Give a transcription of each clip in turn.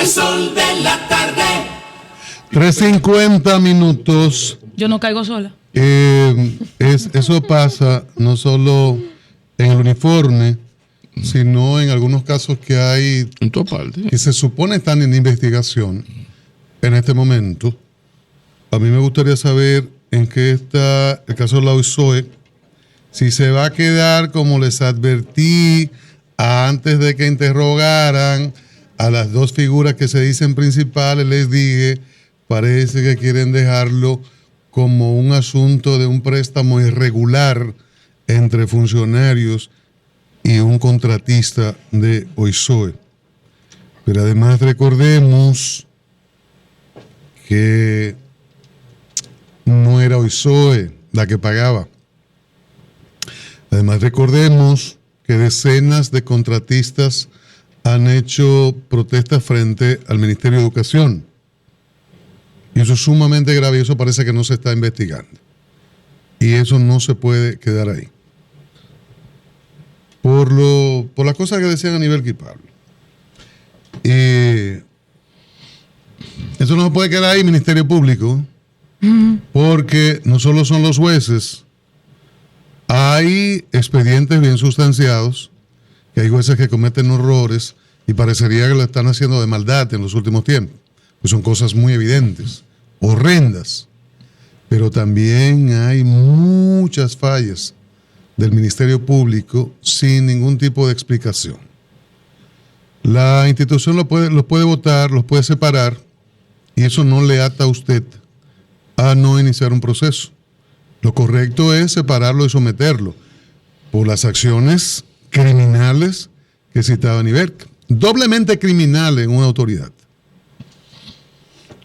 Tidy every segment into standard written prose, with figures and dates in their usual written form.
El sol de la tarde. 3:50 minutos. Yo no caigo sola. Eso pasa no solo en el uniforme, sino en algunos casos que hay En toda parte. que se supone están en investigación en este momento. A mí me gustaría saber en qué está el caso de la OISOE, si se va a quedar como les advertí antes de que interrogaran a las dos figuras que se dicen principales. Les dije, parece que quieren dejarlo como un asunto de un préstamo irregular entre funcionarios y un contratista de OISOE. Pero además recordemos que no era OISOE la que pagaba. Además recordemos que decenas de contratistas han hecho protestas frente al Ministerio de Educación. Y eso es sumamente grave y eso parece que no se está investigando. Y eso no se puede quedar ahí. Por las cosas que decían a nivel Pablo. Eso no se puede quedar ahí, Ministerio Público, porque no solo son los jueces, hay expedientes bien sustanciados, que hay jueces que cometen horrores y parecería que lo están haciendo de maldad en los últimos tiempos. Pues son cosas muy evidentes, horrendas, pero también hay muchas fallas del Ministerio Público sin ningún tipo de explicación. La institución los puede votar, los puede separar, y eso no le ata a usted a no iniciar un proceso. Lo correcto es separarlo y someterlo por las acciones criminales que citaba Niverca. Doblemente criminal en una autoridad.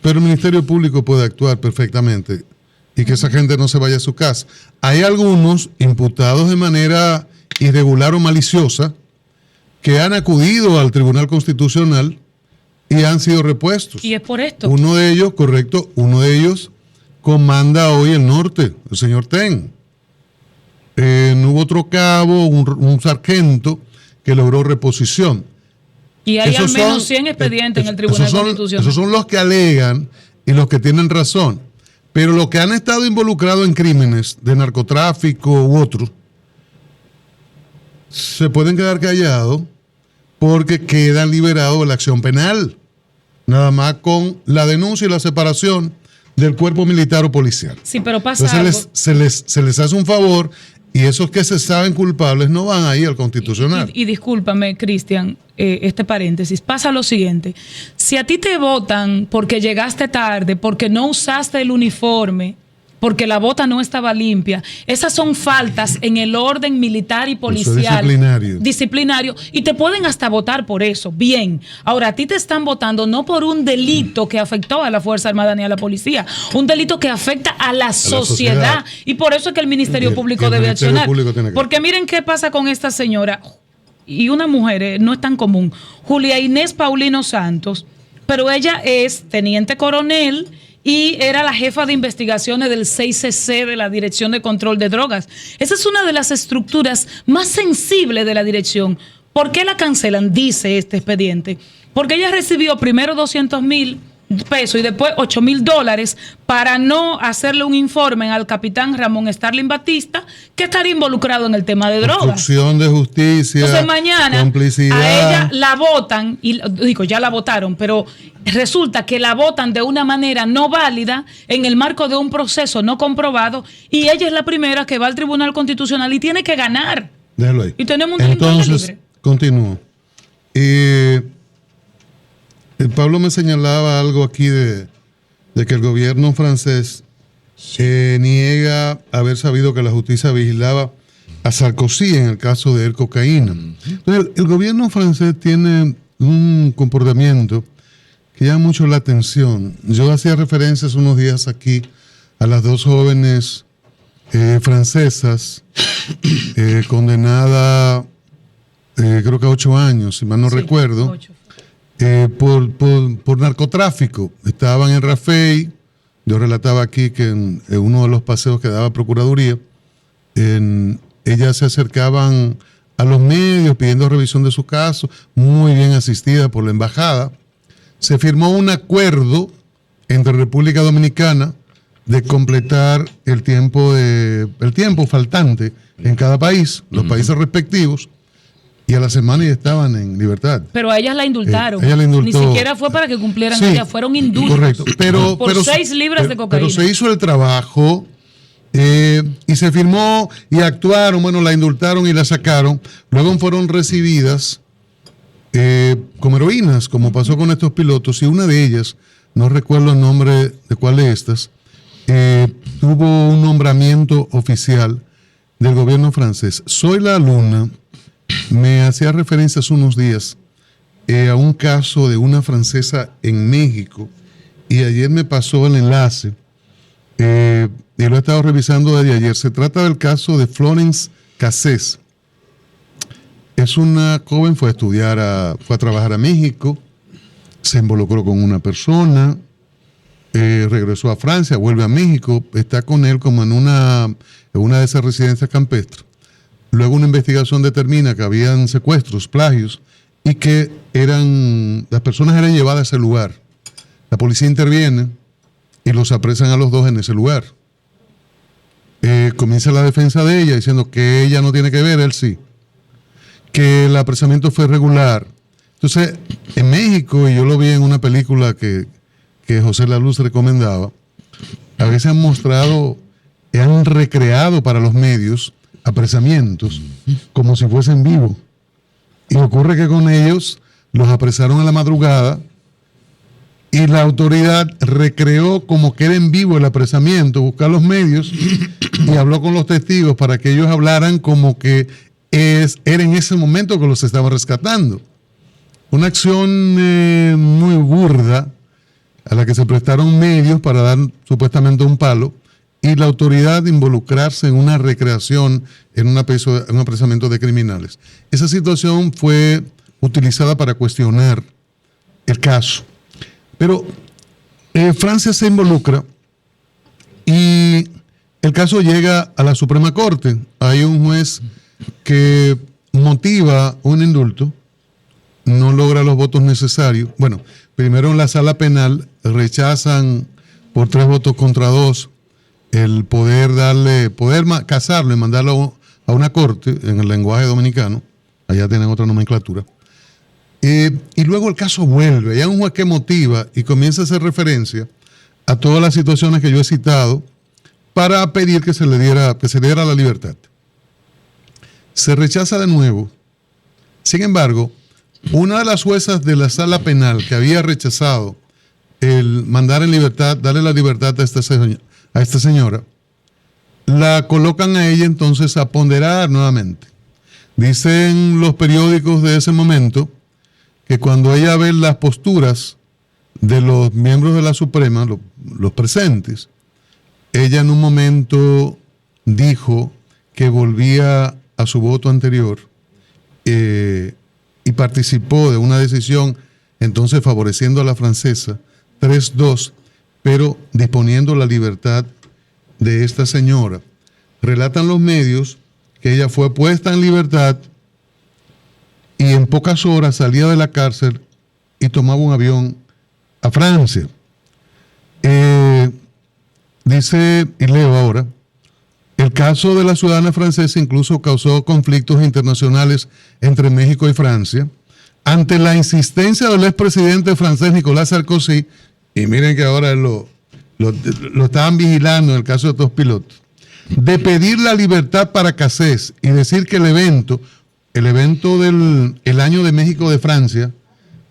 Pero el Ministerio Público puede actuar perfectamente y que esa gente no se vaya a su casa. Hay algunos imputados de manera irregular o maliciosa que han acudido al Tribunal Constitucional y han sido repuestos. Y es por esto. Uno de ellos, correcto, uno de ellos comanda hoy el norte, el señor Ten. No hubo otro cabo, un sargento que logró reposición. Y hay al menos 100 expedientes en el Tribunal Constitucional. Esos son los que alegan y los que tienen razón. Pero los que han estado involucrados en crímenes de narcotráfico u otros, se pueden quedar callados porque quedan liberados de la acción penal. Nada más con la denuncia y la separación del cuerpo militar o policial. Sí, pero pasa Entonces se les hace un favor y esos que se saben culpables no van ahí al Constitucional. Y discúlpame, Cristian, este paréntesis. Pasa lo siguiente. Si a ti te votan porque llegaste tarde, porque no usaste el uniforme, porque la bota no estaba limpia, esas son faltas en el orden militar y policial. Disciplinario. Y te pueden hasta votar por eso. Bien. Ahora, a ti te están votando no por un delito que afectó a la Fuerza Armada ni a la policía, un delito que afecta a la sociedad. Y por eso es que el Ministerio Público debe accionar. Porque miren qué pasa con esta señora y una mujer, no es tan común, Julia Inés Paulino Santos, pero ella es teniente coronel y era la jefa de investigaciones del 6CC de la Dirección de Control de Drogas. Esa es una de las estructuras más sensibles de la dirección. ¿Por qué la cancelan? Dice este expediente. Porque ella recibió primero 200,000 pesos y después $8,000 para no hacerle un informe al capitán Ramón Starling Batista que estaría involucrado en el tema de drogas. Obstrucción de justicia. Entonces mañana complicidad. A ella la votan, y digo, ya la votaron, pero resulta que la votan de una manera no válida en el marco de un proceso no comprobado y ella es la primera que va al Tribunal Constitucional y tiene que ganar. Déjalo ahí. Y tenemos un delincuente libre. Continúo. Pablo me señalaba algo aquí de que el gobierno francés niega haber sabido que la justicia vigilaba a Sarkozy en el caso de cocaína. Entonces, el gobierno francés tiene un comportamiento que llama mucho la atención. Yo hacía referencias unos días aquí a las dos jóvenes francesas condenadas creo que a 8 años, si mal no recuerdo. 8. Por narcotráfico. Estaban en Rafey. Yo relataba aquí que en uno de los paseos que daba Procuraduría, ellas se acercaban a los medios pidiendo revisión de su caso, muy bien asistida por la embajada. se firmó un acuerdo entre República Dominicana de completar el tiempo faltante en cada país, los países respectivos, y a la semana ya estaban en libertad. Pero a ellas la indultaron. Ella la indultó. Ni siquiera fue para que cumplieran, Sí, ellas fueron indultos. Correcto. Por 6 libras de cocaína. Pero se hizo el trabajo y se firmó y actuaron, bueno, la indultaron y la sacaron. Luego fueron recibidas como heroínas, como pasó con estos pilotos, y una de ellas, no recuerdo el nombre de cuál de estas, tuvo un nombramiento oficial del gobierno francés. Soy la Luna me hacía referencia hace unos días a un caso de una francesa en México, y ayer me pasó el enlace y lo he estado revisando desde ayer. Se trata del caso de Florence Cassés. Es una joven, fue a trabajar a México, se involucró con una persona, regresó a Francia, vuelve a México, está con él como en una de esas residencias campestres. Luego una investigación determina que habían secuestros, plagios, y que las personas eran llevadas a ese lugar. La policía interviene y los apresan a los dos en ese lugar. Comienza la defensa de ella diciendo que ella no tiene que ver, él sí. Que el apresamiento fue regular. Entonces, en México, y yo lo vi en una película que José La Luz recomendaba, a veces han recreado para los medios apresamientos como si fuesen vivos. Y ocurre que con ellos los apresaron a la madrugada y la autoridad recreó como que era en vivo el apresamiento, buscar los medios y habló con los testigos para que ellos hablaran como que era en ese momento que los estaban rescatando. Una acción muy burda a la que se prestaron medios para dar supuestamente un palo, y la autoridad involucrarse en una recreación, en un apresamiento de criminales. Esa situación fue utilizada para cuestionar el caso. Pero Francia se involucra y el caso llega a la Suprema Corte. Hay un juez que motiva un indulto, no logra los votos necesarios. Bueno, primero en la sala penal rechazan por 3 votos contra 2 el poder casarlo y mandarlo a una corte en el lenguaje dominicano. Allá tienen otra nomenclatura. Y luego el caso vuelve. Hay un juez que motiva y comienza a hacer referencia a todas las situaciones que yo he citado para pedir que se le diera la libertad. Se rechaza de nuevo. Sin embargo, una de las juezas de la sala penal que había rechazado el mandar en libertad, darle la libertad a esta señora, la colocan a ella entonces a ponderar nuevamente. Dicen los periódicos de ese momento que cuando ella ve las posturas de los miembros de la Suprema, los presentes, ella en un momento dijo que volvía a su voto anterior y participó de una decisión entonces favoreciendo a la francesa 3-2, pero disponiendo la libertad de esta señora. Relatan los medios que ella fue puesta en libertad y en pocas horas salía de la cárcel y tomaba un avión a Francia. Dice, y leo ahora, el caso de la ciudadana francesa incluso causó conflictos internacionales entre México y Francia. Ante la insistencia del expresidente francés Nicolas Sarkozy, y miren que ahora lo estaban vigilando en el caso de estos pilotos, de pedir la libertad para Cassés y decir que el evento del Año de México de Francia,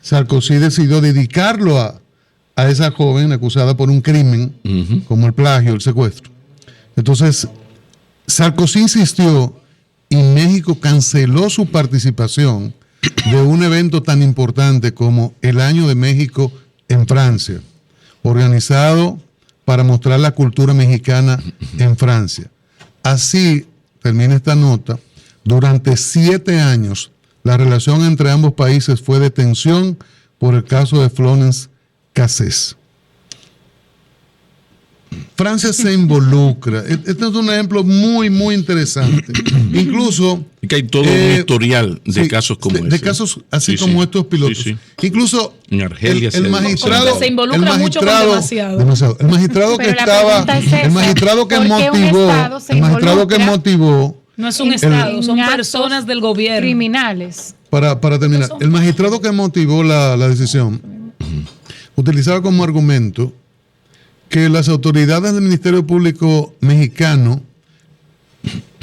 Sarkozy decidió dedicarlo a esa joven acusada por un crimen, como el plagio, el secuestro. Entonces, Sarkozy insistió y México canceló su participación de un evento tan importante como el Año de México en Francia, organizado para mostrar la cultura mexicana en Francia. Así termina esta nota. Durante 7 años, la relación entre ambos países fue de tensión por el caso de Florence Cassés. Francia se involucra. Este es un ejemplo muy, muy interesante. Incluso... Y que hay todo un historial de casos como ese. De casos así como estos pilotos. Sí. Incluso en Argelia el magistrado... se involucra mucho con demasiado. El magistrado que estaba... El magistrado que motivó... No es un Estado, son personas del gobierno. Criminales. Para terminar, el magistrado que motivó la decisión utilizaba como argumento que las autoridades del Ministerio Público mexicano,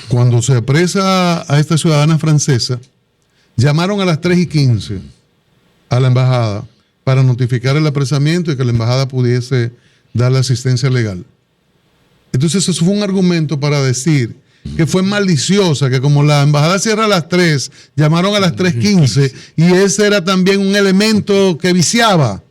cuando se apresa a esta ciudadana francesa, llamaron a las 3:15 a la embajada para notificar el apresamiento y que la embajada pudiese darle asistencia legal. Entonces eso fue un argumento para decir que fue maliciosa, que como la embajada cierra a las 3, llamaron a las 3:15 y ese era también un elemento que viciaba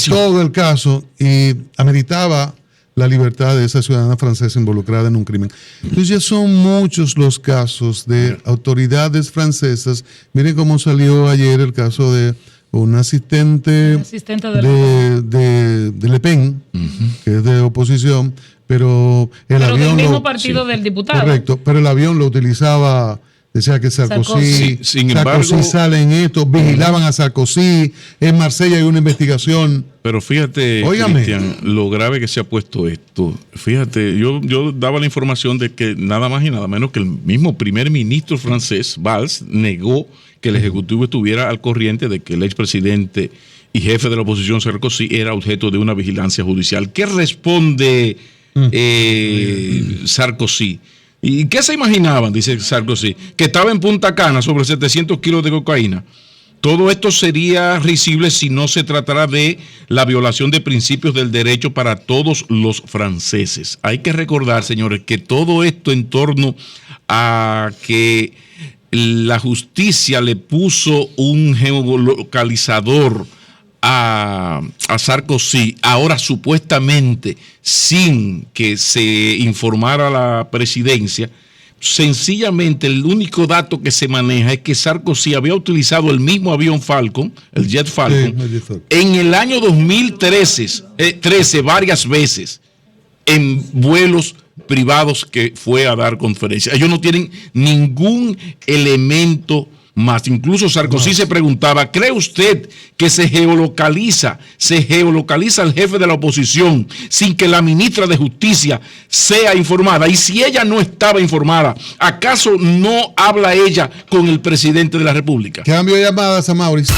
todo el caso y ameritaba la libertad de esa ciudadana francesa involucrada en un crimen. Entonces ya son muchos los casos de autoridades francesas. Miren cómo salió ayer el caso de un asistente de Le Pen, que es de oposición, pero del mismo partido del diputado. Correcto, pero el avión lo utilizaba, decía que Sarkozy sale en esto, vigilaban a Sarkozy, en Marsella hay una investigación. Pero fíjate, Cristian, lo grave que se ha puesto esto. Fíjate, yo daba la información de que nada más y nada menos que el mismo primer ministro francés, Valls, negó que el Ejecutivo estuviera al corriente de que el expresidente y jefe de la oposición Sarkozy era objeto de una vigilancia judicial. ¿Qué responde Sarkozy? ¿Y qué se imaginaban? Dice Sarkozy, que estaba en Punta Cana sobre 700 kilos de cocaína. Todo esto sería risible si no se tratara de la violación de principios del derecho para todos los franceses. Hay que recordar, señores, que todo esto en torno a que la justicia le puso un geolocalizador a Sarkozy, ahora supuestamente sin que se informara a la presidencia. Sencillamente el único dato que se maneja es que Sarkozy había utilizado el mismo avión Falcon, el Jet Falcon, en el año 2013 varias veces en vuelos privados que fue a dar conferencias. Ellos no tienen ningún elemento más. Incluso Sarkozy se preguntaba, ¿cree usted que se geolocaliza el jefe de la oposición sin que la ministra de Justicia sea informada? Y si ella no estaba informada, ¿acaso no habla ella con el presidente de la República? Cambio de llamadas a Mauricio.